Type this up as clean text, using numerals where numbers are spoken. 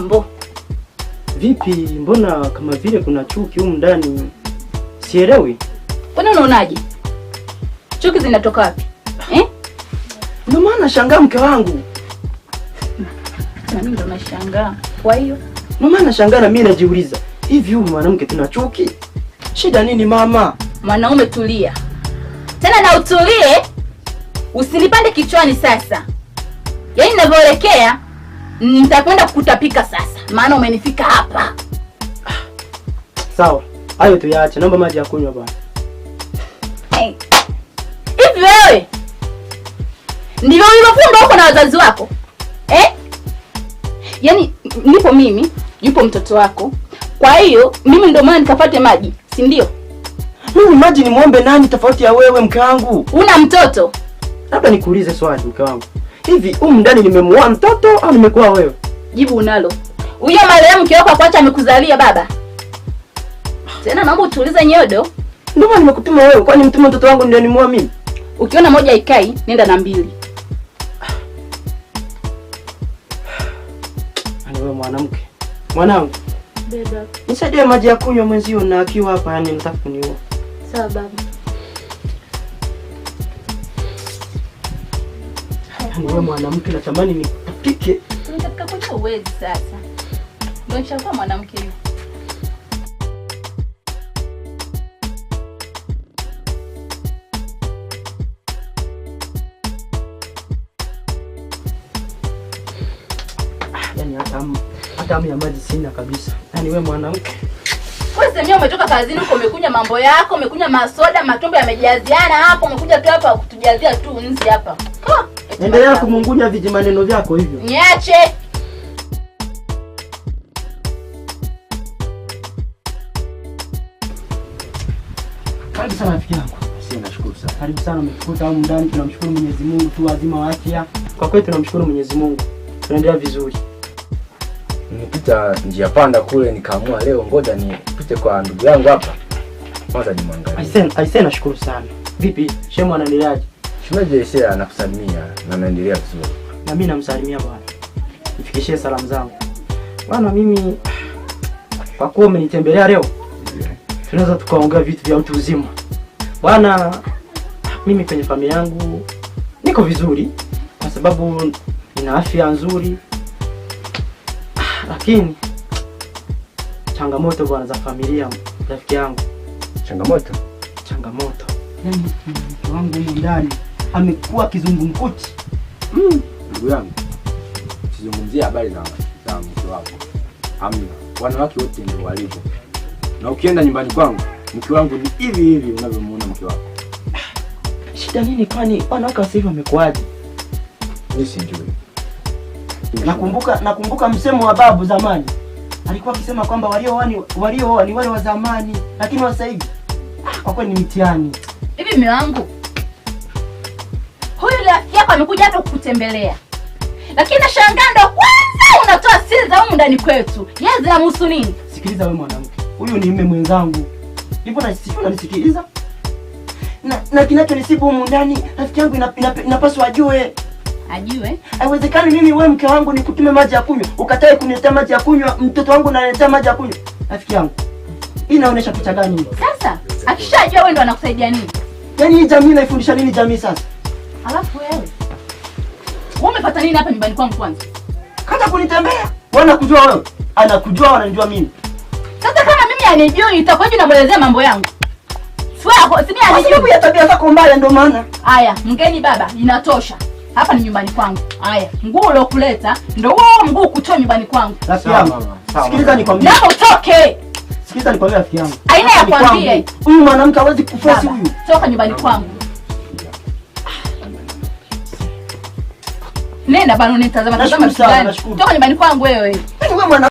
mambo. Vipi, mbona kama vile kuna chuki humu ndani? Sielewi. Kwani unaonaje? Chuki zinatoka wapi? Ndio maana shangaa mke wangu. Na mimi ndo nashangaa. Kwa hiyo ndio maana shangaa na mimi najiuliza, hivi huyu mwanamke tuna chuki? Shida nini mama? Mwanaume tulia. Tena na utulie. Usinipande kichwani sasa. Yaani ninavyoelekea nitakwenda kukutapika sasa. Maana umenifika hapa. Sawa. Hayo tuyaache. Naomba maji ya kunywa bwana. Hivi wewe ndivyo ulivyofundwa huko na wazazi wako? Yaani nipo mimi, yupo mtoto wako. Kwa hiyo mimi ndio maana nikapate maji, si ndio? Mimi maji ni muombe nani tofauti ya wewe mke wangu? Una mtoto? Labda nikuulize swali mke wangu. Hivi humu ndani nimemuoa mtoto au nimekuwa wewe? Jibu unalo. Huyo marehemu mke wako akwacha amekuzalia baba. Tena naomba utulize nyodo. Ndio maana nimekutuma wewe, kwani mtuma mtoto wangu ndio nimuoa mimi? Ukiona moja ikai, nenda na mbili. Ani wewe mwanamke. Mwanangu. Beba. Nisaidie maji ya kunywa mwenzio na akiwa hapa yani nataka kuniua. Sawa baba. Ani wewe mwanamke natamani nikupike. Unataka kuja uwezi sasa. Ndio nishakuwa mwanamke hiyo. Yaani hata hamu ya maji sina kabisa. Yaani wewe mwanamke. Wewe sema umetoka kazini huko umekunya mambo yako, umekunya masoda, matumbo yamejaziana hapo, umekuja tu hapa kutujazia tu nzi hapa. Endelea kumungunya viji maneno vyako hivyo. Niache. Karibu sana rafiki yangu. Sisi nashukuru sana. Karibu sana umekuta humu ndani, tunamshukuru Mwenyezi Mungu tu wazima wa afya. Kwa kweli tunamshukuru Mwenyezi Mungu. Tunaendelea vizuri. Nilipita njia panda kule nikaamua leo ngoja nipite kwa ndugu yangu hapa. Kwanza nimwangalie. Aisee nashukuru sana. Vipi? Shemu anaendeleaje? Shemeji Aisha anakusalimia na anaendelea vizuri. Na mimi namsalimia bwana. Nifikishie salamu zangu. Bwana mimi kwa kuwa umenitembelea leo, tunaweza tukaongea vitu vya utu uzima. Bwana mimi kwenye familia yangu niko vizuri kwa sababu nina afya nzuri. Lakini changamoto bwana za familia rafiki yangu. Changamoto? Changamoto. Yaani mtu wangu ndani amekuwa kizungumkuti. Ndugu yangu. Sizungumzia habari za mke wako. Hamna. Wanawake wote ndio walivyo. Na ukienda nyumbani kwangu, mke wangu ni hivi hivi unavyomuona mke wako. Shida nini kwani wanawake sasa hivi wamekuaje? Mimi sijui. Nakumbuka msemo wa babu zamani. Alikuwa akisema kwamba waliooa ni wale wa zamani, lakini wa sasa hivi kwa kweli ni mtihani. Hivi mume wangu. Huyu rafiki yako amekuja hata kukutembelea. Lakini nashangaa ndo kwanza unatoa siri za humu ndani kwetu. Yeye zinamhusu nini? Sikiliza wewe mwanamke. Huyu ni mume mwenzangu. Ndipo unanisikiliza? Na kinachonisibu humu ndani, rafiki yangu inapaswa ajue. Ajue? Haiwezekani mimi wewe mke wangu nikutume maji ya kunywa, ukatae kuniletea maji ya kunywa, mtoto wangu ananiletea maji ya kunywa. Rafiki yangu. Hii inaonyesha picha gani? Sasa, akishajua wewe ndo anakusaidia nini? Yaani hii jamii inaifundisha nini jamii sasa? Alafu wewe umepata nini hapa nyumbani kwangu kwanza? Kaza kunitembea. Wanakujua wewe. Anakujua wananijua mimi. Sasa kama mimi anijui itakuwaje unamuelezea mambo yangu? Sini Kwa sababu ya tabia zako mbaya ndio maana. Haya, mgeni baba, inatosha. Hapa ni nyumbani kwangu. Haya, mguu uliokuleta ndio huo mguu kutoa nyumbani kwangu. Rafiki yangu. Sikiliza nikwambie. Naomba utoke. Sikiliza nikwambie rafiki yangu. Aina ya kwambie. Huyu mwanamke hawezi kuforce huyu. Toka nyumbani kwangu. Nenda bana unitazama vitu gani? Toka nyumbani kwangu wewe. Wewe mwana